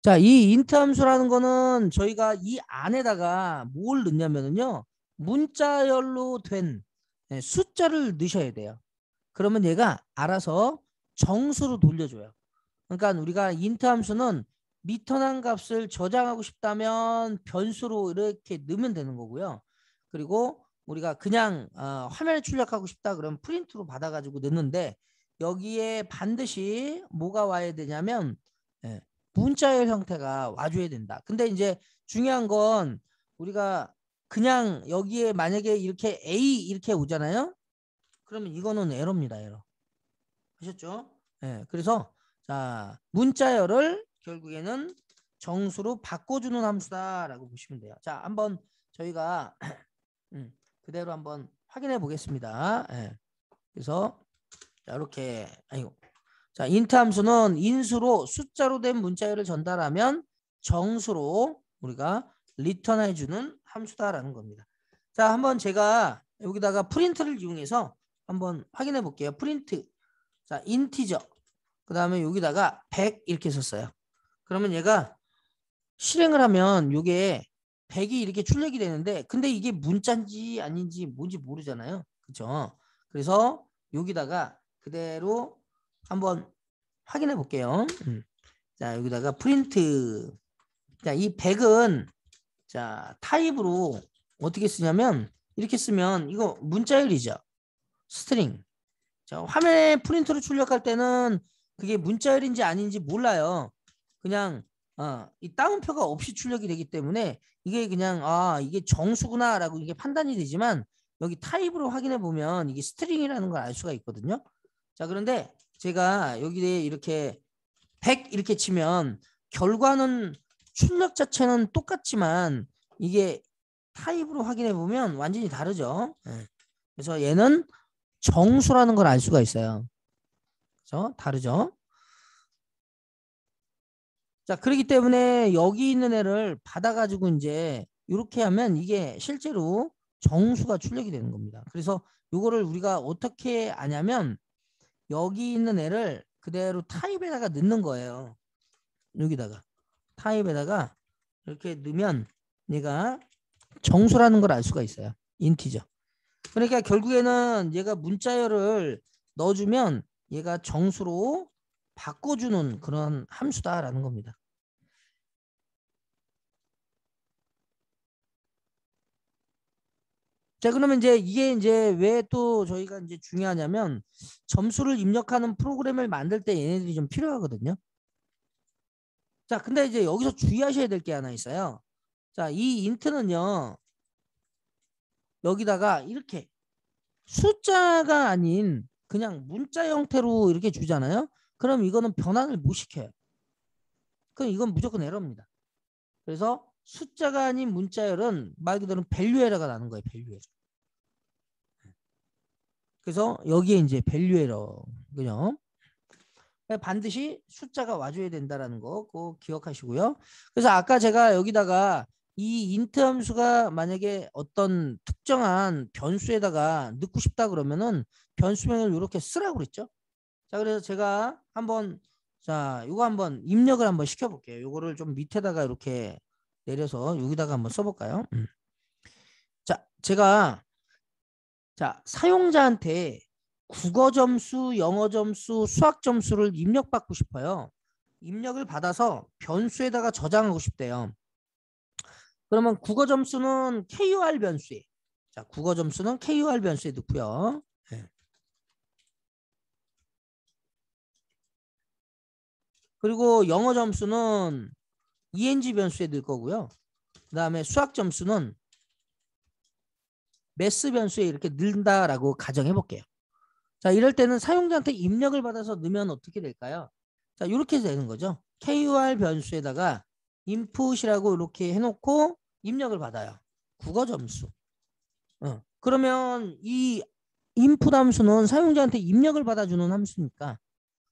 자, 이 int 함수라는 거는 저희가 이 안에다가 뭘 넣냐면은요. 문자열로 된 숫자를 넣으셔야 돼요. 그러면 얘가 알아서 정수로 돌려줘요. 그러니까 우리가 int 함수는 리턴한 값을 저장하고 싶다면 변수로 이렇게 넣으면 되는 거고요. 그리고 우리가 그냥 화면에 출력하고 싶다 그러면 프린트로 받아가지고 넣는데 여기에 반드시 뭐가 와야 되냐면 예, 문자열 형태가 와줘야 된다. 근데 이제 중요한 건 우리가 그냥 여기에 만약에 이렇게 A 이렇게 오잖아요. 그러면 이거는 에러입니다. 에러. 하셨죠? 예, 그래서 자 문자열을 결국에는 정수로 바꿔주는 함수다라고 보시면 돼요. 자, 한번 저희가 그대로 한번 확인해 보겠습니다. 예, 그래서 자, 이렇게 아이고 자 int 함수는 인수로 숫자로 된 문자열을 전달하면 정수로 우리가 리턴해 주는 함수다라는 겁니다. 자, 한번 제가 여기다가 프린트를 이용해서 한번 확인해 볼게요. 프린트 자 인티저 그 다음에 여기다가 100 이렇게 썼어요. 그러면 얘가 실행을 하면 이게 100이 이렇게 출력이 되는데 근데 이게 문자인지 아닌지 뭔지 모르잖아요. 그렇죠? 그래서 여기다가 그대로 한번 확인해 볼게요. 자, 여기다가 프린트 자, 이 100은 자 타입으로 어떻게 쓰냐면 이렇게 쓰면 이거 문자열이죠. 스트링 자, 화면에 프린트로 출력할 때는 그게 문자열인지 아닌지 몰라요. 그냥 이 따옴표가 없이 출력이 되기 때문에 이게 그냥 이게 정수구나라고 이게 판단이 되지만 여기 타입으로 확인해 보면 이게 스트링이라는 걸 알 수가 있거든요. 자, 그런데 제가 여기에 이렇게 100 이렇게 치면 결과는 출력 자체는 똑같지만 이게 타입으로 확인해 보면 완전히 다르죠. 그래서 얘는 정수라는 걸 알 수가 있어요. 그래서 다르죠. 자, 그렇기 때문에 여기 있는 애를 받아가지고 이제 이렇게 하면 이게 실제로 정수가 출력이 되는 겁니다. 그래서 이거를 우리가 어떻게 아냐면 여기 있는 애를 그대로 타입에다가 넣는 거예요. 여기다가 타입에다가 이렇게 넣으면 얘가 정수라는 걸 알 수가 있어요. 인티저. 그러니까 결국에는 얘가 문자열을 넣어주면 얘가 정수로 바꿔주는 그런 함수다라는 겁니다. 자, 그러면 이제 이게 이제 왜 또 저희가 이제 중요하냐면 점수를 입력하는 프로그램을 만들 때 얘네들이 좀 필요하거든요. 자, 근데 이제 여기서 주의하셔야 될 게 하나 있어요. 자, 이 인트는요, 여기다가 이렇게 숫자가 아닌 그냥 문자 형태로 이렇게 주잖아요. 그럼 이거는 변환을 못 시켜요. 그럼 이건 무조건 에러입니다. 그래서 숫자가 아닌 문자열은 말 그대로 밸류 에러가 나는 거예요. 밸류 에러. 그래서 여기에 이제 밸류 에러 그죠? 반드시 숫자가 와줘야 된다라는 거 꼭 기억하시고요. 그래서 아까 제가 여기다가 이 int 함수가 만약에 어떤 특정한 변수에다가 넣고 싶다 그러면은 변수명을 이렇게 쓰라고 그랬죠. 자, 그래서 제가 한번 자, 이거 한번 입력을 한번 시켜볼게요. 이거를 좀 밑에다가 이렇게 내려서 여기다가 한번 써볼까요? 자, 제가 자 사용자한테 국어 점수, 영어 점수, 수학 점수를 입력받고 싶어요. 입력을 받아서 변수에다가 저장하고 싶대요. 그러면 국어 점수는 KUR 변수에 자 국어 점수는 KUR 변수에 넣고요. 네. 그리고 영어 점수는 ENG 변수에 넣을 거고요. 그 다음에 수학 점수는 매스 변수에 이렇게 넣는다라고 가정해 볼게요. 자, 이럴 때는 사용자한테 입력을 받아서 넣으면 어떻게 될까요? 자, 이렇게 되는 거죠. KUR 변수에다가 input이라고 이렇게 해놓고 입력을 받아요. 국어 점수. 그러면 이 input 함수는 사용자한테 입력을 받아주는 함수니까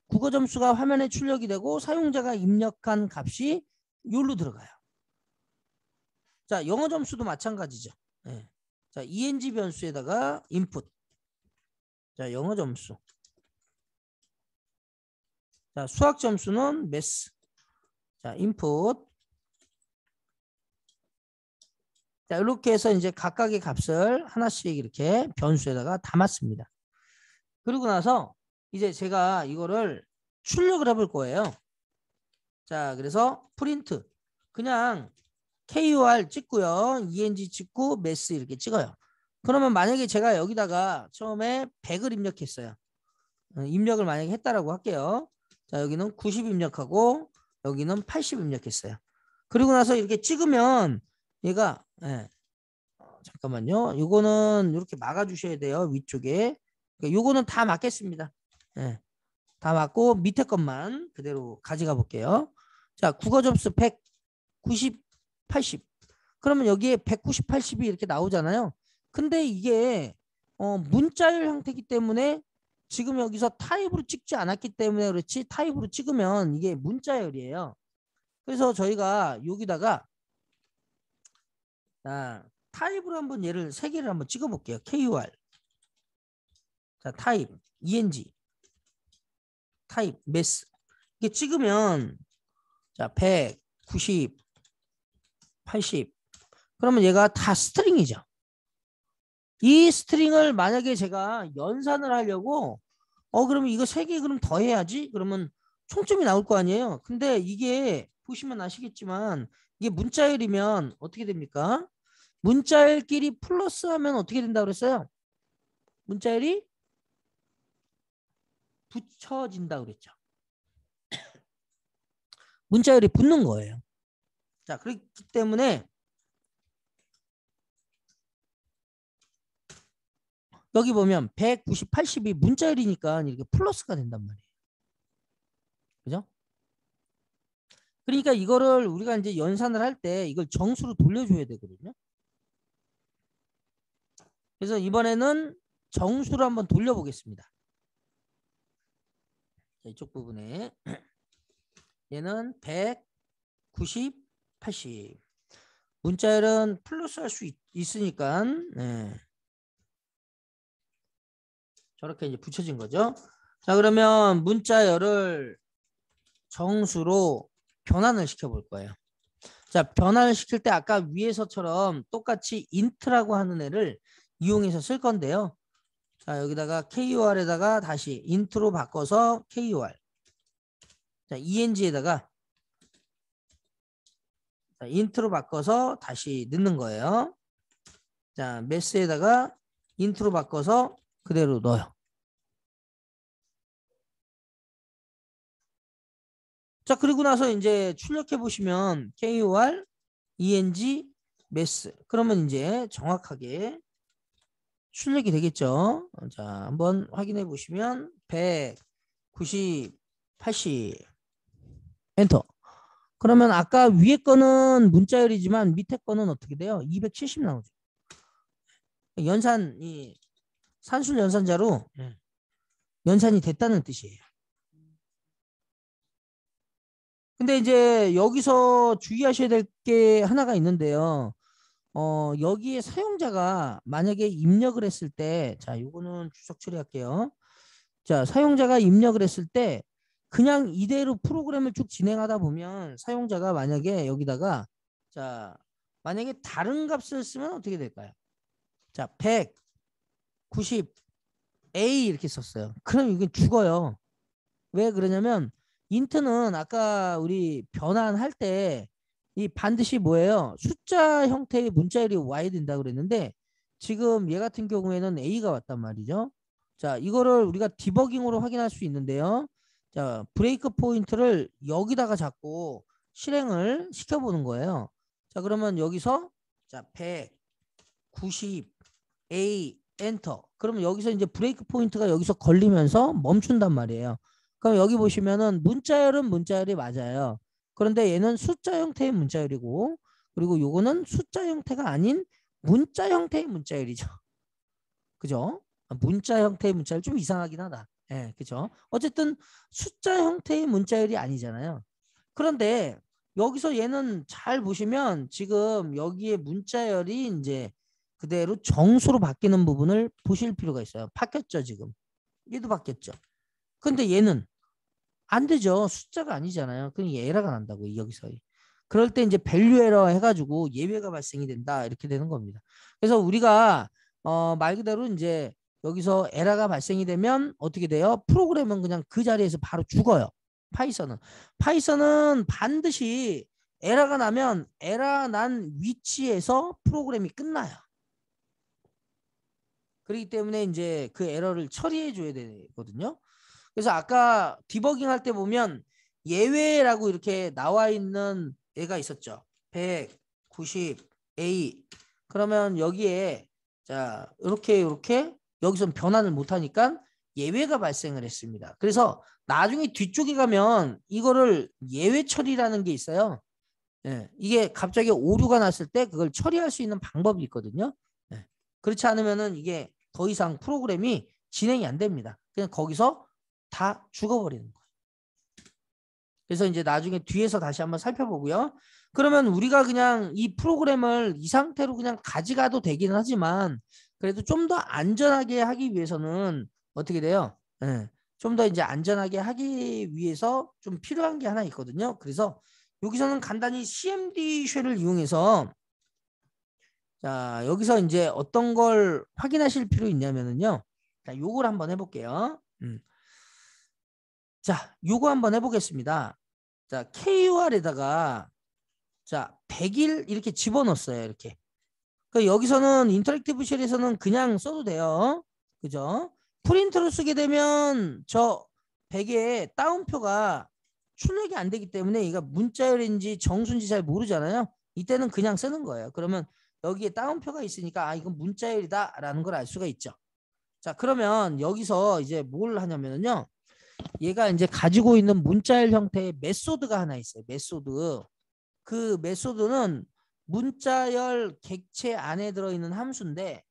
국어 점수가 화면에 출력이 되고 사용자가 입력한 값이 여기로 들어가요. 자, 영어 점수도 마찬가지죠. 네. 자, ENG 변수에다가 input. 자, 영어 점수. 자, 수학 점수는 매스. 자, input. 자, 이렇게 해서 이제 각각의 값을 하나씩 이렇게 변수에다가 담았습니다. 그리고 나서 이제 제가 이거를 출력을 해볼 거예요. 자, 그래서 프린트. 그냥 KUR 찍고요. ENG 찍고 MES 이렇게 찍어요. 그러면 만약에 제가 여기다가 처음에 100을 입력했어요. 입력을 만약에 했다라고 할게요. 자, 여기는 90 입력하고 여기는 80 입력했어요. 그리고 나서 이렇게 찍으면 얘가 잠깐만요. 요거는 이렇게 막아주셔야 돼요. 위쪽에. 그러니까 요거는 다 맞겠습니다. 다 맞고 밑에 것만 그대로 가져가 볼게요. 자, 국어 접수 100, 90, 80. 그러면 여기에 190, 80이 이렇게 나오잖아요. 근데 이게 문자열 형태이기 때문에 지금 여기서 타입으로 찍지 않았기 때문에 그렇지 타입으로 찍으면 이게 문자열이에요. 그래서 저희가 여기다가 타입으로 한번 얘를 3개를 한번 찍어 볼게요. KUR. 자, 타입, ENG. 타입, MES. 이게 찍으면 자, 100, 90, 80. 그러면 얘가 다 스트링이죠. 이 스트링을 만약에 제가 연산을 하려고 그러면 이거 3개 그럼 더 해야지. 그러면 총점이 나올 거 아니에요. 근데 이게 보시면 아시겠지만 이게 문자열이면 어떻게 됩니까? 문자열끼리 플러스하면 어떻게 된다고 그랬어요? 문자열이 붙여진다고 그랬죠. 문자열이 붙는 거예요. 자, 그렇기 때문에 여기 보면 190, 80이 문자열이니까 이렇게 플러스가 된단 말이에요. 그죠? 그러니까 이거를 우리가 이제 연산을 할 때 이걸 정수로 돌려줘야 되거든요. 그래서 이번에는 정수로 한번 돌려보겠습니다. 자, 이쪽 부분에 얘는 100, 90, 80. 문자열은 플러스 할 수 있으니까 저렇게 이제 붙여진 거죠. 자, 그러면 문자열을 정수로 변환을 시켜볼 거예요. 자, 변환을 시킬 때 아까 위에서처럼 똑같이 int라고 하는 애를 이용해서 쓸 건데요. 자, 여기다가 KUR에다가 다시 int로 바꿔서 KUR. 자, ENG에다가 int로 바꿔서 다시 넣는 거예요. 자, MES에다가 int로 바꿔서 그대로 넣어요. 자, 그리고 나서 이제 출력해 보시면 KUR, ENG, MES. 그러면 이제 정확하게 출력이 되겠죠. 자, 한번 확인해 보시면 100, 90, 80 엔터. 그러면 아까 위에 거는 문자열이지만 밑에 거는 어떻게 돼요? 270 나오죠. 연산이 산술 연산자로 연산이 됐다는 뜻이에요. 근데 이제 여기서 주의하셔야 될 게 하나가 있는데요. 여기에 사용자가 만약에 입력을 했을 때, 자, 요거는 주석 처리할게요. 자, 사용자가 입력을 했을 때 그냥 이대로 프로그램을 쭉 진행하다 보면 사용자가 만약에 여기다가 자, 만약에 다른 값을 쓰면 어떻게 될까요? 자, 100, 90, A 이렇게 썼어요. 그럼 이건 죽어요. 왜 그러냐면 인트는 아까 우리 변환할 때 이 반드시 뭐예요? 숫자 형태의 문자열이 와야 된다고 그랬는데 지금 얘 같은 경우에는 A가 왔단 말이죠. 자, 이거를 우리가 디버깅으로 확인할 수 있는데요. 자, 브레이크 포인트를 여기다가 잡고 실행을 시켜보는 거예요. 자, 그러면 여기서 자, 100, 90, A, 엔터. 그러면 여기서 이제 브레이크 포인트가 여기서 걸리면서 멈춘단 말이에요. 그럼 여기 보시면은 문자열은 문자열이 맞아요. 그런데 얘는 숫자 형태의 문자열이고 그리고 요거는 숫자 형태가 아닌 문자 형태의 문자열이죠. 그죠? 문자 형태의 문자열 좀 이상하긴 하다. 예, 그죠? 어쨌든 숫자 형태의 문자열이 아니잖아요. 그런데 여기서 얘는 잘 보시면 지금 여기에 문자열이 이제 그대로 정수로 바뀌는 부분을 보실 필요가 있어요. 바뀌었죠, 지금. 얘도 바뀌었죠. 근데 얘는 안 되죠. 숫자가 아니잖아요. 그럼 에러가 난다고 여기서. 그럴 때 이제 밸류 에러 해가지고 예외가 발생이 된다 이렇게 되는 겁니다. 그래서 우리가 말 그대로 이제 여기서 에러가 발생이 되면 어떻게 돼요? 프로그램은 그냥 그 자리에서 바로 죽어요. 파이썬은 반드시 에러가 나면 에러 난 위치에서 프로그램이 끝나요. 그렇기 때문에 이제 그 에러를 처리해 줘야 되거든요. 그래서 아까 디버깅 할 때 보면 예외라고 이렇게 나와 있는 애가 있었죠. 190A. 그러면 여기에 자 이렇게 여기서 변환을 못하니까 예외가 발생을 했습니다. 그래서 나중에 뒤쪽에 가면 이거를 예외 처리라는 게 있어요. 예, 이게 갑자기 오류가 났을 때 그걸 처리할 수 있는 방법이 있거든요. 예, 그렇지 않으면은 이게 더 이상 프로그램이 진행이 안 됩니다. 그냥 거기서 다 죽어버리는 거예요. 그래서 이제 나중에 뒤에서 다시 한번 살펴보고요. 그러면 우리가 그냥 이 프로그램을 이 상태로 그냥 가져가도 되기는 하지만 그래도 좀 더 안전하게 하기 위해서는 어떻게 돼요? 예, 좀 더 이제 안전하게 하기 위해서 좀 필요한 게 하나 있거든요. 그래서 여기서는 간단히 CMD 쉘을 이용해서 자 여기서 이제 어떤 걸 확인하실 필요 있냐면은요. 자 요걸 한번 해볼게요. 자, 요거 한번 해보겠습니다. 자, KUR에다가 자 100일 이렇게 집어넣었어요. 이렇게. 그 여기서는 인터랙티브 쉘에서는 그냥 써도 돼요. 그죠? 프린트로 쓰게 되면 저 100의 따옴표가 출력이 안 되기 때문에 이가 문자열인지 정수인지 잘 모르잖아요. 이때는 그냥 쓰는 거예요. 그러면 여기에 따옴표가 있으니까 아 이건 문자열이다라는 걸 알 수가 있죠. 자, 그러면 여기서 이제 뭘 하냐면요. 얘가 이제 가지고 있는 문자열 형태의 메소드가 하나 있어요. 메소드. 그 메소드는 문자열 객체 안에 들어있는 함수인데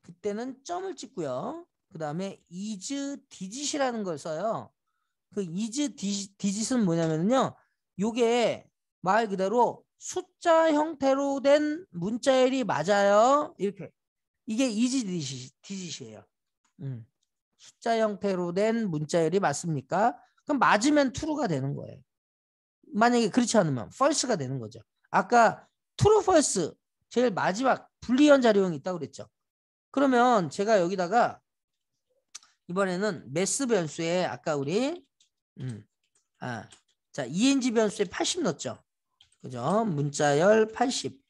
그때는 점을 찍고요. 그 다음에 is digit이라는 걸 써요. 그 is digit은 뭐냐면요. 요게 말 그대로 숫자 형태로 된 문자열이 맞아요. 이렇게. 이게 is digit이에요. 숫자 형태로 된 문자열이 맞습니까? 그럼 맞으면 true가 되는 거예요. 만약에 그렇지 않으면 false가 되는 거죠. 아까 true, false 제일 마지막 불리한 자료형이 있다고 그랬죠. 그러면 제가 여기다가 이번에는 mass 변수에 아까 우리 자 ENG 변수에 80 넣었죠. 그죠? 문자열 80.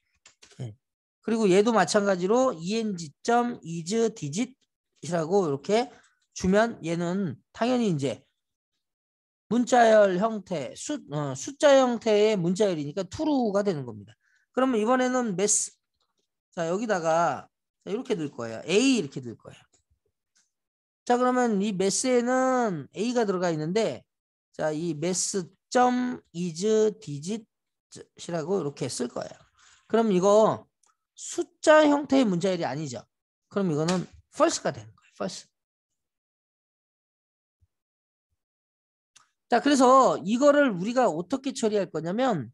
네. 그리고 얘도 마찬가지로 ENG.is digit이라고 이렇게 주면 얘는 당연히 이제 문자열 형태, 숫자 형태의 문자열이니까 true가 되는 겁니다. 그러면 이번에는 mass. 자, 여기다가 이렇게 넣을 거예요. A 이렇게 넣을 거예요. 자, 그러면 이 mass에는 A가 들어가 있는데 자, 이 mass.is digit이라고 이렇게 쓸 거예요. 그럼 이거 숫자 형태의 문자열이 아니죠. 그럼 이거는 false가 되는 거예요. false. 자, 그래서 이거를 우리가 어떻게 처리할 거냐면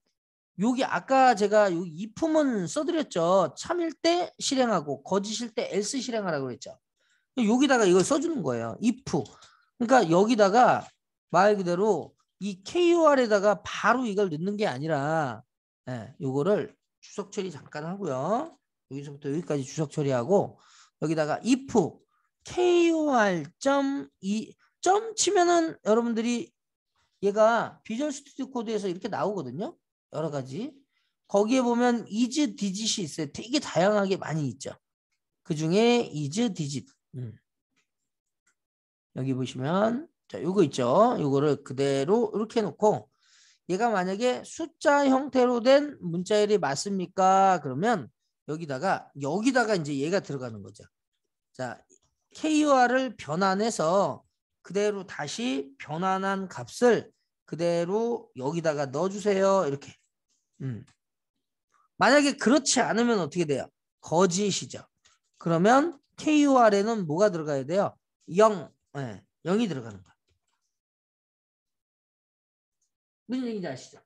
여기 아까 제가 여기 if은 써드렸죠. 참일 때 실행하고 거짓일 때 else 실행하라고 그랬죠. 여기다가 이걸 써주는 거예요. if. 그러니까 여기다가 말 그대로 이 KUR에다가 바로 이걸 넣는 게 아니라 요거를 주석 처리 잠깐 하고요. 여기서부터 여기까지 주석 처리하고 여기다가 if KUR.점 치면은 여러분들이 얘가 비주얼 스튜디오 코드에서 이렇게 나오거든요. 여러 가지. 거기에 보면 is digit이 있어요. 되게 다양하게 많이 있죠. 그 중에 is digit. 여기 보시면 자, 요거 있죠. 요거를 그대로 이렇게 해놓고 얘가 만약에 숫자 형태로 된 문자열이 맞습니까? 그러면 여기다가 이제 얘가 들어가는 거죠. 자, KUR을 변환해서 그대로 다시 변환한 값을 그대로 여기다가 넣어주세요. 이렇게. 만약에 그렇지 않으면 어떻게 돼요? 거짓이죠. 그러면 KUR에는 뭐가 들어가야 돼요? 0. 0이 들어가는 거야. 무슨 얘기인지 아시죠?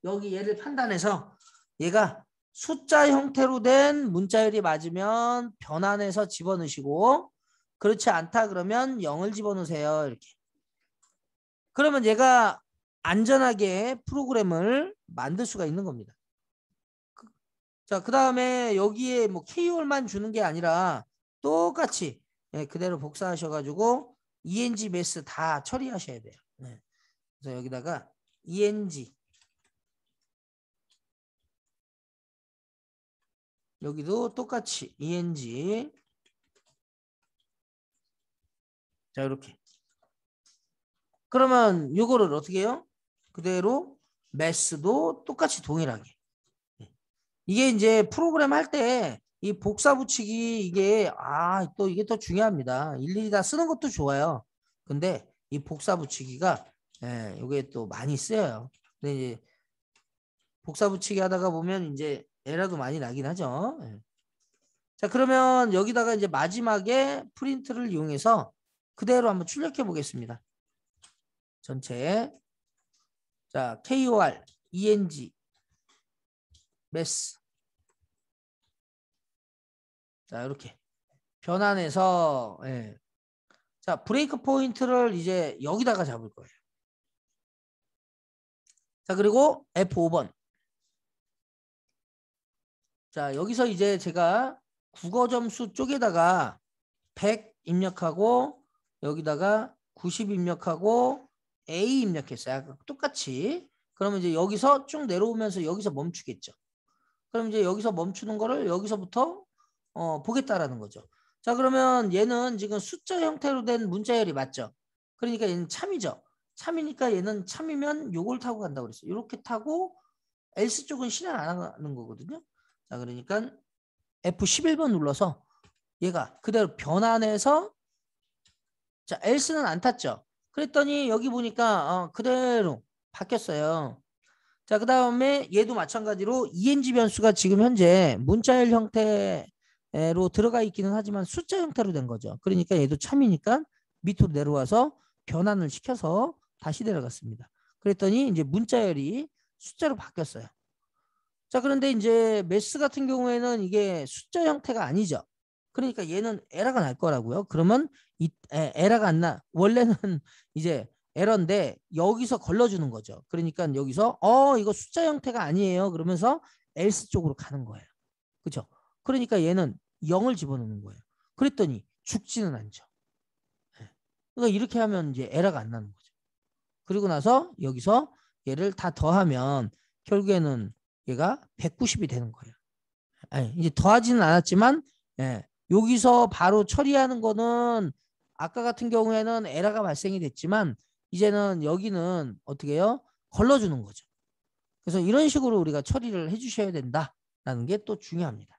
여기 얘를 판단해서 얘가 숫자 형태로 된 문자열이 맞으면 변환해서 집어넣으시고 그렇지 않다 그러면 0을 집어넣으세요. 이렇게. 그러면 얘가 안전하게 프로그램을 만들 수가 있는 겁니다. 자, 그 다음에 여기에 뭐 KOR만 주는 게 아니라 똑같이 그대로 복사하셔가지고 ENG 매스 다 처리하셔야 돼요. 그래서 여기다가 ENG 여기도 똑같이 ENG 자 이렇게 그러면 요거를 어떻게 해요? 그대로 매스도 똑같이 동일하게 이게 이제 프로그램 할 때 이 복사 붙이기 이게 또 이게 더 중요합니다. 일일이 다 쓰는 것도 좋아요. 근데 이 복사 붙이기가 이게 또 많이 쓰여요. 근데 이제 복사 붙이기 하다가 보면 이제 에러도 많이 나긴 하죠. 자 그러면 여기다가 이제 마지막에 프린트를 이용해서 그대로 한번 출력해 보겠습니다. 전체 자 KOR ENG 매스 자 이렇게 변환해서 자 브레이크 포인트를 이제 여기다가 잡을 거예요. 자 그리고 F5번 자 여기서 이제 제가 국어 점수 쪽에다가 100 입력하고 여기다가 90 입력하고 A 입력했어요. 똑같이 그러면 이제 여기서 쭉 내려오면서 여기서 멈추겠죠. 그럼 이제 여기서 멈추는 거를 여기서부터 보겠다라는 거죠. 자 그러면 얘는 지금 숫자 형태로 된 문자열이 맞죠. 그러니까 얘는 참이죠. 참이니까 얘는 참이면 요걸 타고 간다고 그랬어요. 이렇게 타고 else 쪽은 실행 안 하는 거거든요. 자 그러니까 F11번 눌러서 얘가 그대로 변환해서 자 else는 안 탔죠. 그랬더니 여기 보니까 그대로 바뀌었어요. 자, 그 다음에 얘도 마찬가지로 ENG 변수가 지금 현재 문자열 형태로 들어가 있기는 하지만 숫자 형태로 된 거죠. 그러니까 얘도 참이니까 밑으로 내려와서 변환을 시켜서 다시 내려갔습니다. 그랬더니 이제 문자열이 숫자로 바뀌었어요. 자, 그런데 이제 매스 같은 경우에는 이게 숫자 형태가 아니죠. 그러니까 얘는 에러가 날 거라고요. 그러면 에러가 안 나. 원래는 이제 에러인데 여기서 걸러주는 거죠. 그러니까 여기서 이거 숫자 형태가 아니에요. 그러면서 else 쪽으로 가는 거예요. 그렇죠? 그러니까 얘는 0을 집어넣는 거예요. 그랬더니 죽지는 않죠. 그러니까 이렇게 하면 이제 에러가 안 나는 거죠. 그리고 나서 여기서 얘를 다 더하면 결국에는 얘가 190이 되는 거예요. 이제 더하지는 않았지만 여기서 바로 처리하는 거는 아까 같은 경우에는 에러가 발생이 됐지만 이제는 여기는 어떻게 해요? 걸러주는 거죠. 그래서 이런 식으로 우리가 처리를 해주셔야 된다라는 게 또 중요합니다.